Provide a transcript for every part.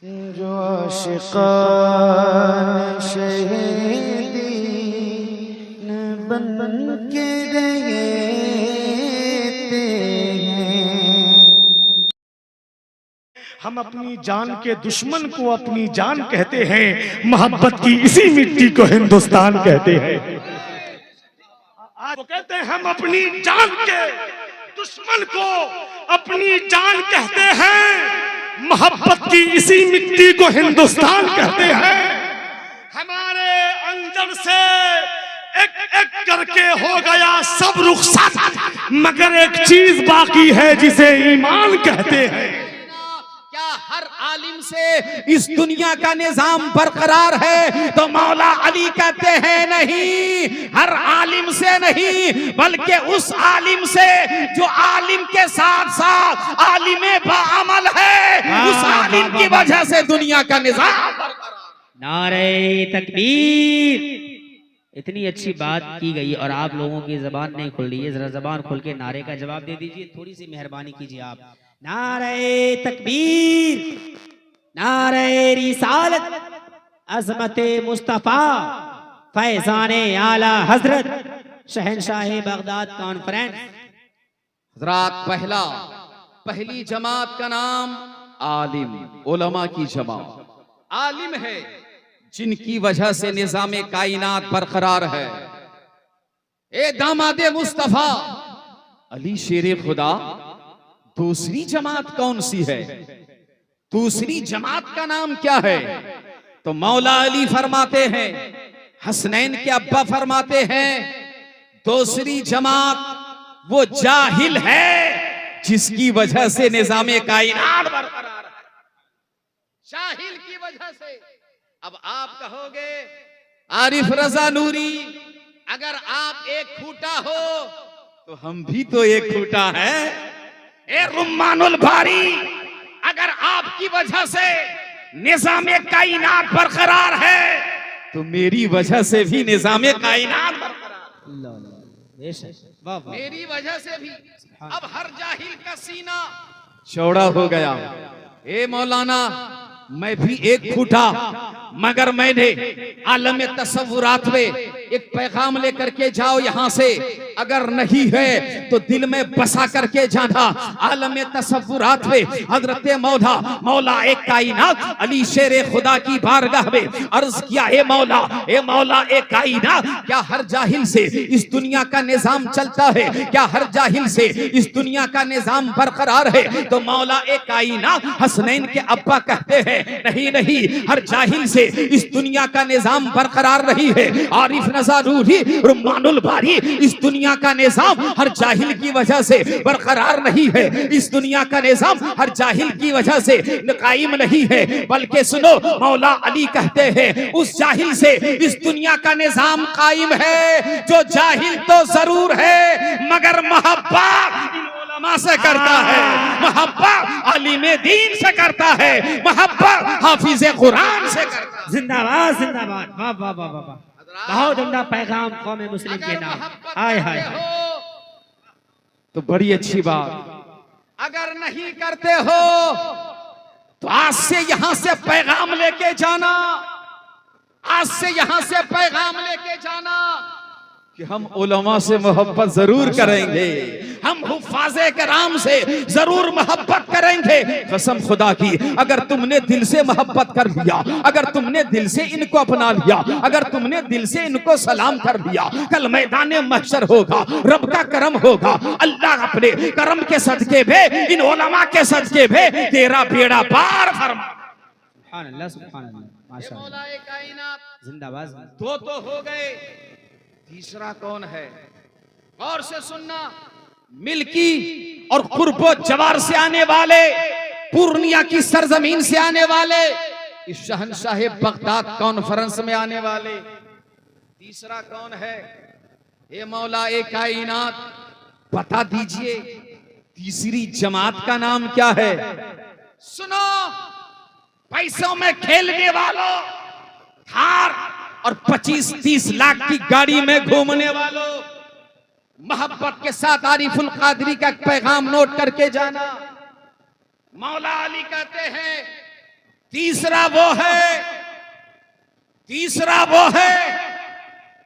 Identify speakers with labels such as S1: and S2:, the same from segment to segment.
S1: जो आशिकान शहीदी न बन के रहते हैं।
S2: हम अपनी जान के दुश्मन को अपनी जान कहते हैं, मोहब्बत की इसी मिट्टी को हिंदुस्तान कहते हैं। आज वो कहते हैं हम अपनी जान के दुश्मन को अपनी जान कहते हैं, मोहब्बत की इसी मिट्टी को हिंदुस्तान कहते हैं। हमारे अंदर से एक एक करके हो गया सब रुखसत, मगर एक चीज बाकी है जिसे ईमान कहते हैं।
S3: क्या हर आलिम से इस दुनिया का निजाम बरकरार है? तो मौला अली कहते हैं नहीं, हर आलिम से नहीं, बल्कि उस आलिम से जो आलिम के साथ साथ आलिम बाअमल है, उस आलिम की वजह से दुनिया का निजाम बरकरार।
S4: नारे तकबीर। इतनी अच्छी बात की गई और आप लोगों की जबान नहीं खुल रही है, जरा जबान खोल के नारे का जवाब दे दीजिए। थोड़ी सी मेहरबानी कीजिए आप। नारे तकबीर, नारे रिसालत, अज़मते मुस्तफ़ा, फैज़ाने आला हजरत, शहंशाह बगदाद कॉन्फ्रेंस।
S3: हजरात, पहली जमात का नाम आलिम, उलमा की जमात। आलिम है जिनकी वजह से निजाम कायनात बरकरार है। ए दामादे मुस्तफा अली शेरे खुदा, दूसरी जमात कौन सी है? दूसरी जमात का नाम क्या है? तो मौला अली फरमाते हैं, हसनैन के अब्बा फरमाते हैं, दूसरी जमात वो जाहिल है जिसकी वजह से निजाम कायनात बरकरार है। जाहिल की वजह से। अब आप कहोगे आरिफ रजा नूरी, अगर आप एक खूंटा हो तो हम भी तो एक खूंटा है। ए रुम्मानुल भारी, अगर आपकी वजह से निजाम कायनात बरकरार है तो मेरी वजह से भी निजाम कायनात बरकरार, मेरी वजह से भी। अब हर जाहिल का सीना चौड़ा हो गया। ए मौलाना, मैं भी एक फूटा, मगर मैंने आलम तसव्वुरात में एक पैगाम लेकर के जाओ यहाँ से, अगर नहीं है तो दिल में बसा करके जाना। आलम तसव्वुरात में हजरत मौला एक कायनात अली शेरे खुदा की बारगाह में अर्ज किया, ए मौला एक कायनात, क्या हर जाहिल से इस दुनिया का निजाम चलता है? क्या हर जाहिल से इस दुनिया का निजाम बरकरार है? तो मौला एक कायनात हसनैन के अब्बा कहते हैं, नहीं, हर जाहिल से इस दुनिया का निजाम बरकरार नहीं है। आरिफ नज़ा नूरी, रुम्मानुल बारी, इस दुनिया का निजाम हर जाहिल की वजह से बरकरार नहीं है। इस दुनिया का निजाम हर जाहिल की वजह से कायम नहीं है, बल्कि सुनो, मौला अली कहते हैं, उस जाहिल से इस दुनिया का निजाम कायम है जो जाहिल तो जरूर है, मगर मोहब्बत से करता है, मोहब्बत आलिमे दीन से करता है, मोहब्बत हाफिज़े कुरान से करता है।
S4: जिंदाबाद जिंदाबाद, वाह वाह वाह वाह, बहुत उम्दा पैगाम कौम मुस्लिम के नाम। हाय हाय,
S3: तो बड़ी अच्छी बात। अगर नहीं करते हो तो आज से यहां से पैगाम लेके जाना, आज से यहां से पैगाम लेके जाना कि हम उलमा से मोहब्बत जरूर करेंगे, हम हुफ्फाज़े कराम से जरूर मोहब्बत करेंगे। कसम खुदा की, अगर तुमने दिल से मोहब्बत कर लिया, अगर तुमने दिल से इनको अपना लिया, अगर तुमने दिल से इनको सलाम कर लिया, कल मैदाने महशर होगा, रब का करम होगा। अल्लाह अपने करम के सदके में, इन उलमा के सदके में तेरा बेड़ा पार फरमा।
S4: सुभान अल्लाह, सुभान अल्लाह, माशाअल्लाह, जिंदाबाद।
S3: दो तो हो गए, तीसरा कौन है? गौर से सुनना। मिल्की और कुर्बो जवार से आने वाले, पूर्णिया की सरजमीन से आने वाले, इस शहंशाह बगदाद कॉन्फ्रेंस में आने वाले। तीसरा कौन है? ये मौला ए कायनात, बता दीजिए तीसरी जमात का नाम क्या है? सुनो, पैसों में खेलने वालों, थार और 25-30 लाख की गाड़ी में घूमने वालों, मोहब्बत के साथ आरिफुल कादरी का पैगाम नोट करके जाना। मौला अली कहते हैं, तीसरा वो है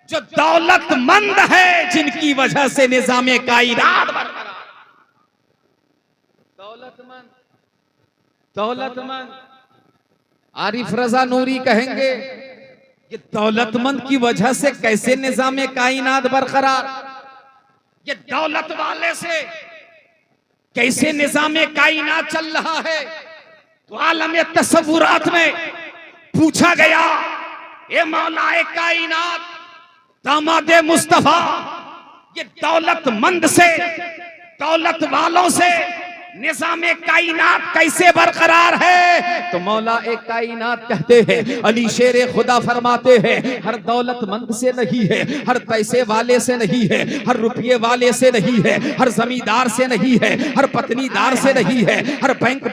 S3: जो दौलतमंद है, जिनकी वजह से निजामे कायनात बरकरार। दौलतमंद आरिफ रजा नूरी कहेंगे कि दौलतमंद की वजह से कैसे निजामे कायनात बरकरार, ये दौलत वाले से कैसे निजामे कायनात चल रहा है। तो आलम तसव्वुरात में पूछा गया, ए मौलाए कायनात दामादे मुस्तफा, ये दौलतमंद से, दौलत वालों से निजामे कायनात कैसे बरकरार है। तो मौला एक कायनात कहते हैं, अली शेरे खुदा फरमाते हैं, हर दौलतमंद से नहीं है, हर पैसे वाले से नहीं है, हर रुपये वाले से नहीं है, हर जमींदार से नहीं है, हर पत्नीदार से नहीं है, हर बैंक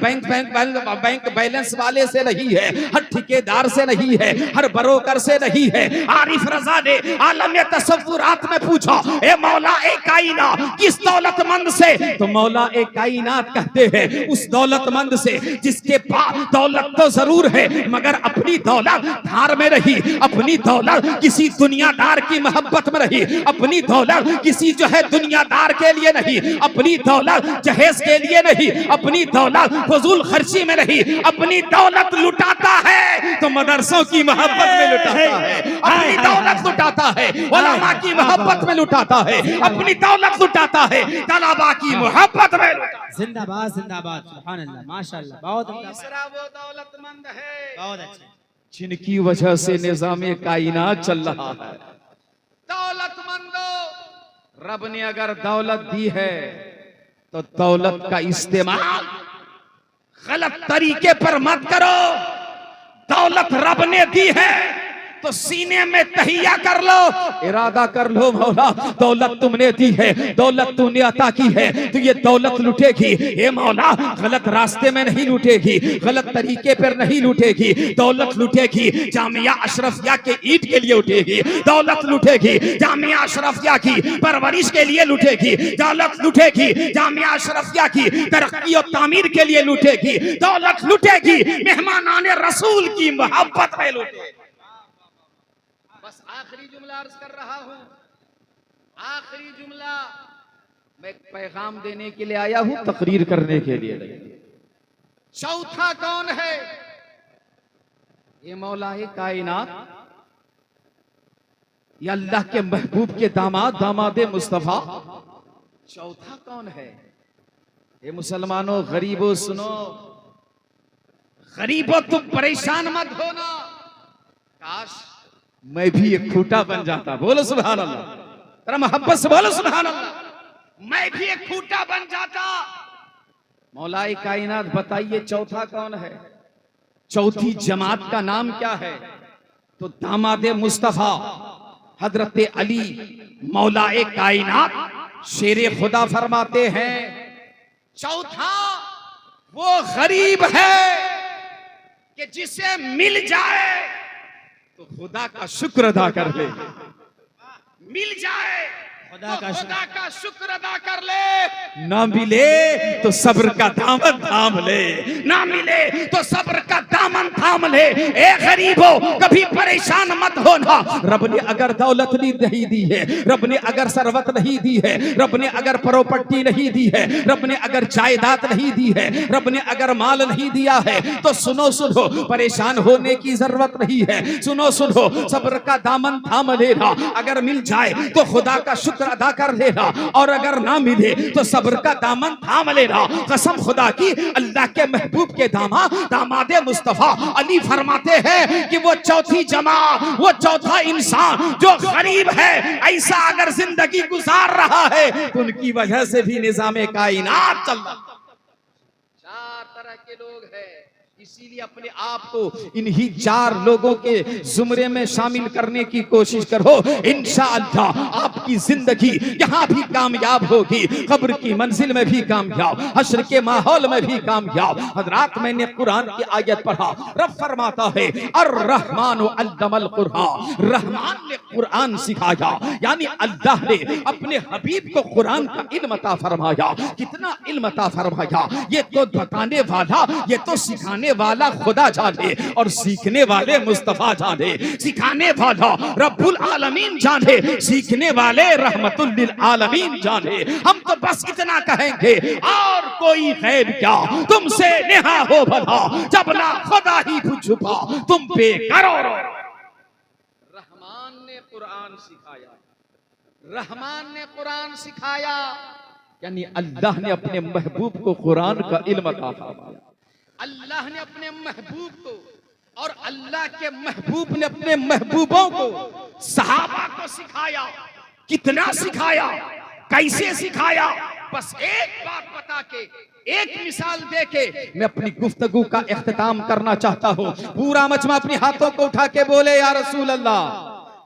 S3: बैलेंस वाले से नहीं है, हर ठेकेदार से नहीं है, हर ब्रोकर से नहीं है। आरिफ रजा ने आलम तसव्वुरात में पूछा, ए मौला एक कायनात किस दौलतमंद से। तो मौला एक कायनात कहते हैं उस दौलतमंद से जिसके पास दौलत तो जरूर है मगर अपनी दौलत धार में रही, अपनी दौलत किसी दुनियादार की मोहब्बत में रही, अपनी दौलत किसी जो है दुनियादार के लिए नहीं, अपनी दौलत जहेज के लिए नहीं, अपनी दौलत फजूल खर्ची में नहीं, अपनी दौलत लुटाता है तो मदरसों की मोहब्बत में लुटाता है, अपनी दौलत लुटाता है उलमा की मोहब्बत में लुटाता है, अपनी दौलत लुटाता है तलबा की मोहब्बत में।
S4: जिंदाबाद जिंदाबाद, सुभान अल्लाह, माशाअल्लाह, बहुत
S3: तीसरा वो दौलतमंद है
S4: बहुत अच्छा,
S3: जिनकी वजह से निजामे कायनात चल रहा है। दौलतमंदो, रब ने अगर दौलत दी है तो दौलत का इस्तेमाल गलत तरीके पर मत करो। दौलत रब ने दी है तो सीने में तहिया कर लो, इरादा कर लो, मौला दौलत तुमने दी है, दौलत तूने अता की है, तो ये दौलत लुटेगी, ये मौला गलत रास्ते में नहीं लुटेगी, गलत तरीके पर नहीं लुटेगी। दौलत लुटेगी जामिया अशरफिया के ईंट के लिए उठेगी, दौलत लुटेगी जामिया अशरफिया की परवरिश के लिए लुटेगी, दौलत लुटेगी जामिया अशरफिया की तरक्की और तामीर के लिए लुटेगी, दौलत लुटेगी मेहमानाने रसूल की मोहब्बत में लुटेगी। बस आखिरी जुमला अर्ज कर रहा हूं, आखिरी जुमला, मैं पैगाम देने के लिए आया हूं, तकरीर करने के लिए नहीं। चौथा कौन है? ये मौला है कायनात, ये अल्लाह के महबूब के दामाद, दामादे मुस्तफा। चौथा कौन है? ये मुसलमानों गरीबों सुनो, गरीबों तुम परेशान मत होना, काश मैं भी एक खूंटा बन जाता। बोलो सुभान अल्लाह, तेरा मोहब्बत से बोलो सुभान अल्लाह। मैं भी एक खूंटा बन जाता। मौलाए कायनात बताइए चौथा कौन है? चौथी जमात का नाम क्या है? तो दामादे मुस्तफा हजरत अली मौलाए कायनात शेरे खुदा फरमाते हैं, चौथा वो गरीब है कि जिसे मिल जाए तो खुदा का शुक्र अदा कर ले, मिल जाए खुदा का शुक्र अदा कर ले, ना मिले तो सब्र का दामन थाम ले, ना मिले तो सब्र का दामन थाम ले। ए गरीबो कभी परेशान मत होना, रब ने अगर दौलत नहीं दी है, रब ने अगर सरवत नहीं दी है, रब ने अगर प्रॉपर्टी नहीं दी है, रब ने अगर जायदाद नहीं दी है, रब ने अगर माल नहीं दिया है, तो सुनो सुनो परेशान होने की जरूरत नहीं है। सुनो सुनो सब्र का दामन थाम लेना, अगर मिल जाए तो खुदा का शुक्र अदा कर लेना, और अगर ना मिले तो सब्र का दामन थाम लेना। कसम खुदा की, अल्लाह के महबूब के दामादे मुस्तफा अली फरमाते हैं कि वो चौथी जमा, वो चौथा इंसान जो गरीब है, ऐसा अगर जिंदगी गुजार रहा है तो उनकी वजह से भी निजामे कायनात चल रहा। चार तरह के लोग हैं, इसीलिए अपने आप को इन्हीं चार लोगों के जुमरे में शामिल करने की कोशिश करो। इंशाअल्लाह आपकी जिंदगी यहाँ भी कामयाब होगी, कब्र की मंजिल में भी कामयाब, हश्र के माहौल में भी कामयाब। हजरात मैंने कुरान की आयत पढ़ा, रब फरमाता है अर्रहमान अल्लमल कुरान, रहमान ने कुरान सिखाया, यानी अल्लाह ने अपने हबीब को कुरान का इल्म अता फरमाया। कितना इल्म अता फरमाया, ये तो बताने वाला, ये तो सिखाने सिखाने वाला खुदा जाने और सीखने वाले मुस्तफा जाने। सिखाने वाला रब्बुल आलमीन जाने, सीखने वाले रहमतुल लिल आलमीन जाने। हम तो बस इतना कहेंगे और कोई खैर क्या तुमसे नेहा हो भला, जब ना खुदा ही कुछ छुपा तुम पे करो। रहमान ने कुरान सिखाया, रहमान ने कुरान सिखाया, यानी अल्लाह ने अपने महबूब को कुरान का इल्म अता फरमाया। अल्लाह ने अपने महबूब को और अल्लाह के महबूब ने अपने महबूबों को, सहाबा को सिखाया। कितना सिखाया, कैसे सिखाया, बस एक बात बता के, एक मिसाल दे के मैं अपनी गुफ्तगू का इख्तिताम करना चाहता हूँ। पूरा मजमा अपने हाथों को उठा के बोले या रसूल अल्लाह,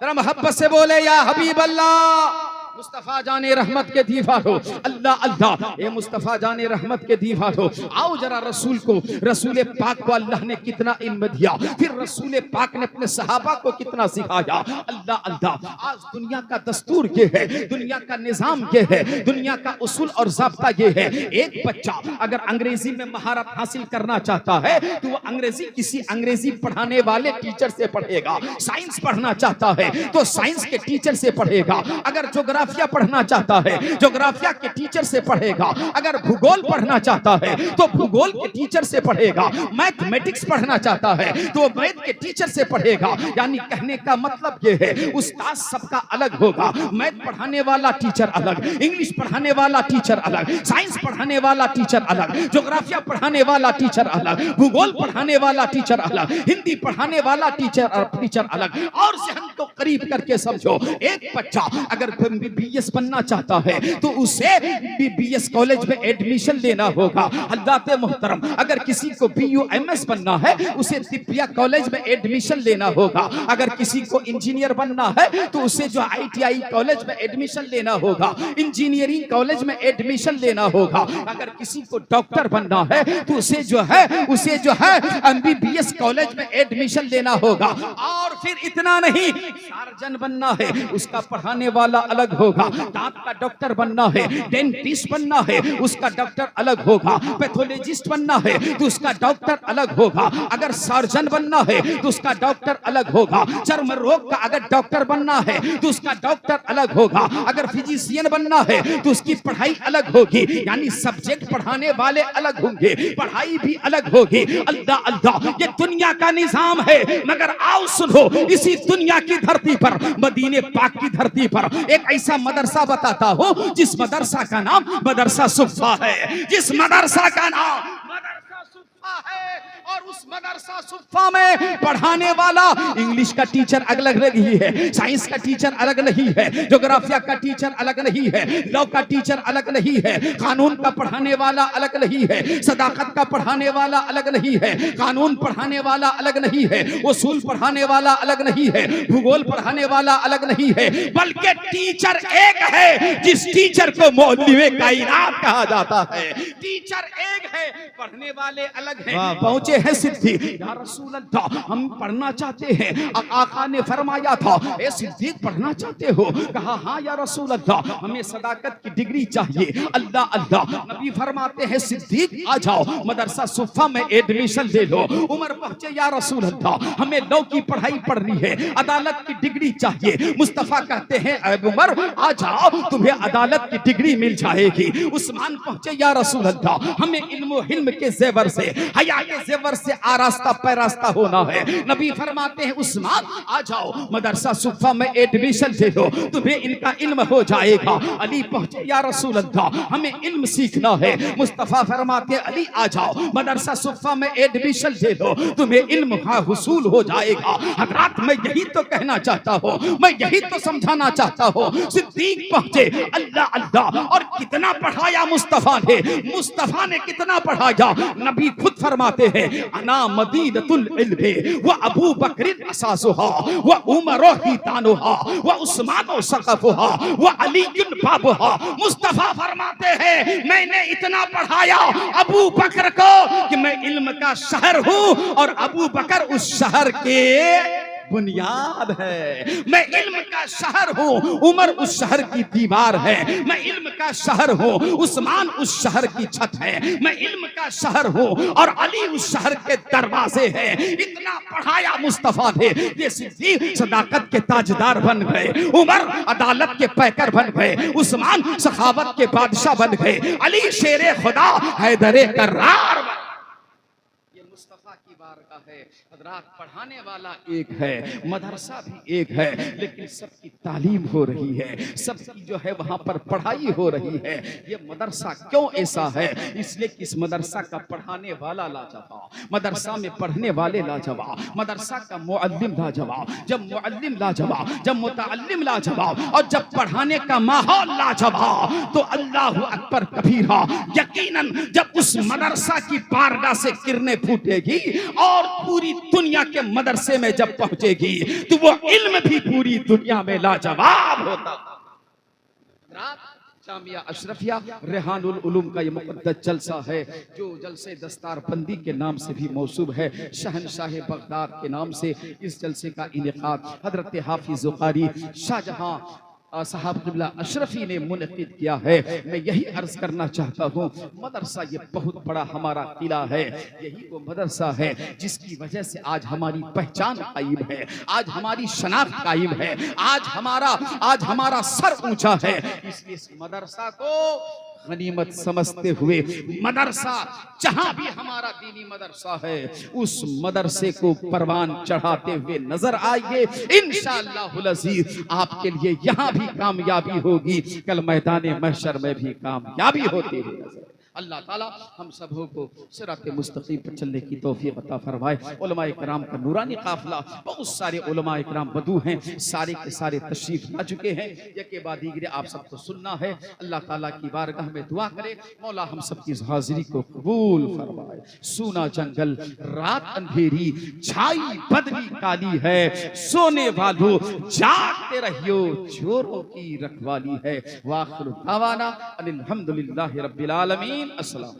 S3: जरा मोहब्बत से बोले या हबीब अल्लाह। मुस्तफा जाने रहमत के दीवारों, अल्लाह अल्लाह, ये मुस्तफा जाने रहमत के दीवारों, आओ जरा रसूल को, रसूल पाक को अल्लाह ने कितना इल्म दिया, फिर रसूल पाक ने अपने सहाबा को कितना सिखाया। अल्लाह अल्लाह, आज दुनिया का दस्तूर ये है, दुनिया का निजाम ये है, दुनिया का उसूल और ज़ाब्ता ये है। एक बच्चा अगर अंग्रेजी में महारत हासिल करना चाहता है तो वो अंग्रेजी किसी अंग्रेजी पढ़ाने वाले टीचर से पढ़ेगा। साइंस पढ़ना चाहता है तो साइंस के टीचर से पढ़ेगा। अगर ज्योग्राफिया पढ़ना चाहता है ज्योग्राफिया के टीचर से पढ़ेगा। अगर भूगोल पढ़ना चाहता है तो भूगोल के टीचर से पढ़ेगा। मैथमेटिक्स पढ़ना चाहता है तो मैथ के टीचर से पढ़ेगा। यानी कहने का मतलब ये है, उस्ताद सबका अलग होगा। मैथ पढ़ाने वाला टीचर अलग, इंग्लिश पढ़ाने वाला टीचर अलग, साइंस पढ़ाने वाला टीचर अलग, ज्योग्राफिया पढ़ाने वाला टीचर अलग, भूगोल पढ़ाने वाला टीचर अलग, हिंदी पढ़ाने वाला टीचर अलग। और जहन को करीब करके समझो, एक बच्चा अगर बीबीएस बनना चाहता है तो उसे बीबीएस कॉलेज में एडमिशन लेना होगा। अल्लाह मोहतरम, अगर किसी को बीयूएमएस बनना है उसे दिव्या कॉलेज में एडमिशन लेना होगा। अगर किसी को इंजीनियर बनना है तो उसे जो आईटीआई कॉलेज में एडमिशन लेना होगा, इंजीनियरिंग कॉलेज में एडमिशन लेना होगा। अगर किसी को डॉक्टर बनना है तो उसे जो है एमबीबीएस कॉलेज में एडमिशन लेना होगा। और फिर इतना नहीं, सर्जन बनना है उसका पढ़ाने वाला अलग होगा। दांत का डॉक्टर बनना है, डेंटिस्ट बनना है उसका डॉक्टर अलग होगा। पैथोलॉजिस्ट बनना है तो उसका डॉक्टर अलग होगा। अगर सर्जन बनना है तो उसका डॉक्टर अलग होगा। चर्म रोग का अगर डॉक्टर बनना है तो उसका डॉक्टर अलग होगा। अगर फिजिशियन बनना है तो उसकी पढ़ाई अलग होगी। यानी सब्जेक्ट पढ़ाने वाले अलग होंगे, पढ़ाई भी अलग होगी। अल्लाह अल्लाह, ये दुनिया का निजाम है। मगर आओ सुनो, इसी दुनिया की धरती पर, मदीने पाक की धरती पर एक ऐसा मदरसा बताता हूं जिस मदरसा का नाम मदरसा सुफ़ा है। जिस मदरसा का नाम मदरसा सुफ़ा है, और उस मदरसा सुफ़ा में पढ़ाने वाला इंग्लिश का टीचर अलग नहीं है, साइंस का टीचर अलग नहीं है, ज्योग्राफिया का टीचर अलग नहीं है, लॉ का टीचर अलग नहीं है, कानून का पढ़ाने वाला अलग नहीं है, सदाकत का पढ़ाने वाला अलग नहीं है, कानून पढ़ाने वाला अलग नहीं है, उसूल पढ़ाने वाला अलग नहीं है, भूगोल पढ़ाने वाला अलग नहीं है, बल्कि टीचर एक है जिस टीचर को मौलवी कायनात कहा जाता है। टीचर एक है, पढ़ने वाले अलग हैं। पहुंचे हैं सिद्दीक, या रसूल अल्लाह हम पढ़ना चाहते हैं। आका ने फरमाया था, ए सिद्दीक पढ़ना चाहते हो? कहा हाँ या रसूल अल्लाह, हमें सदाकत की डिग्री चाहिए। अल्लाह अल्लाह, नबी फरमाते हैं सिद्दीक आ जाओ, मदरसा सुफ़ा में एडमिशन ले लो। उमर पहुंचे, या रसूल अल्लाह हमें लॉ की पढ़ाई पढ़नी है, अदालत की डिग्री चाहिए। मुस्तफा कहते हैं उमर आ जाओ, तुम्हें अदालत की डिग्री मिल जाएगी। उस्मान पहुंचे, या रसूल अल्लाह हमें इल्म हिल्म के जेवर से, हया के जेवर से आरास्ता पैरास्ता होना है। नबी फरमाते हैं उस्मान आ जाओ, मदरसा सुफ़ा में एडमिशन ले लो, तुम्हें इनका इल्म हो जाएगा। अली पहुंचे, या रसूल अल्लाह हमें इल्म सीखना है। मुस्तफा फरमाते हैं अली आ जाओ, मदरसा सुफ़ा में एडमिशन ले लो, तुम्हें इल्म का हुसूल हो जाएगा। हज़रात मैं यही तो कहना चाहता हूँ, मैं यही तो समझाना चाहता हूँ। सिद्दीक पहुंचे, अल्लाह अल्लाह, और कितना पढ़ाया मुस्तफा ने कितना पढ़ाया। नबी खुद फरमाते हैं अना मदीनतुल इल्म व अबू बकर असासुहा व उमर हितानुहा व उस्मान सक़फ़ुहा व अली बाबुहा। मुस्तफा फरमाते हैं मैंने इतना पढ़ाया अबू बकर को कि मैं इल्म का शहर हूँ और अबू बकर उस शहर के बुनियाद है। मैं इल्म का शहर हूँ, उमर उस शहर की दीवार है। मैं इल्म का शहर हूँ, उस्मान उस शहर की छत है। मैं इल्म का शहर हूँ और अली उस शहर के दरवाजे हैं। इतना पढ़ाया मुस्तफा ने, ये सिद्दीक सदाकत के ताजदार बन गए, उमर अदालत के पैकर बन गए, उस्मान सखावत के बादशाह बन गए, अली शेरे खुदा हैदरे कर्रार। ये मुस्तफा की बारगाह है। हजरात, पढ़ाने वाला एक है, मदरसा भी एक है, लेकिन सबकी तालीम हो रही है, सबकी जो है वहां पर पढ़ाई हो रही है। ये मदरसा क्यों ऐसा है? इसलिए कि इस मदरसा का पढ़ाने वाला लाजवाब, मदरसा में पढ़ने वाले लाजवाब, मदरसा का मुअल्लिम लाजवाब। जब मुअल्लिम लाजवाब, जब मुतअल्लिम लाजवाब और जब पढ़ाने का माहौल लाजवाब, तो अल्लाहु अकबर कबीरा। यकीनन जब उस मदरसा की बारगाह से किरणें फूटेगी और पूरी दुनिया के मदरसे में जब पहुंचेगी, तो वो इल्म भी पूरी दुनिया में लाजवाब होता। जामिया अशरफिया रेहानुल उलूम का ये मुक़द्दस जलसा है, जो जलसे दस्तार बंदी के नाम से भी मौसूब है। शहनशाह बगदाद के नाम से इस जलसे का इनेकाद हजरत हाफिज़ क़ारी शाहजहां साहब क़िबला अशरफी ने मुनक़िद किया है। मैं यही अर्ज करना चाहता हूँ, मदरसा ये बहुत बड़ा हमारा किला है। यही वो मदरसा है जिसकी वजह से आज हमारी पहचान कायम है, आज हमारी शनाख्त कायम है, आज हमारा सर ऊंचा है। इसलिए इस मदरसा को गनीमत समझते हुए, मदरसा जहां भी हमारा दीनी मदरसा है, उस मदरसे को परवान चढ़ाते हुए नजर आइए। इंशाअल्लाहुल अज़ीज़ आपके लिए यहाँ भी कामयाबी होगी, कल मैदान महशर में भी कामयाबी होती है। अल्लाह ताला हम सबों को सिरात मुस्तकीम पर चलने की तौफीक अता फरमाए। उलमा इकराम का नूरानी काफिला, बहुत सारे उलमा इकराम बदू हैं, सारे के सारे तशरीफ ला चुके हैं। यके बाद दीगरे आप सबको सुनना है। अल्लाह ताला की बारगाह में दुआ करे, मौला हम सब की हाजिरी को कबूल फरमाए। सूना जंगल रात अंधेरी, छाई बदली काली है, सोने वालों जागते रहियो, चोरों की रखवाली है। वाखिर दावाना अनिल हम्दुलिल्लाहि रब्बिल आलमीन। अस्सलाम।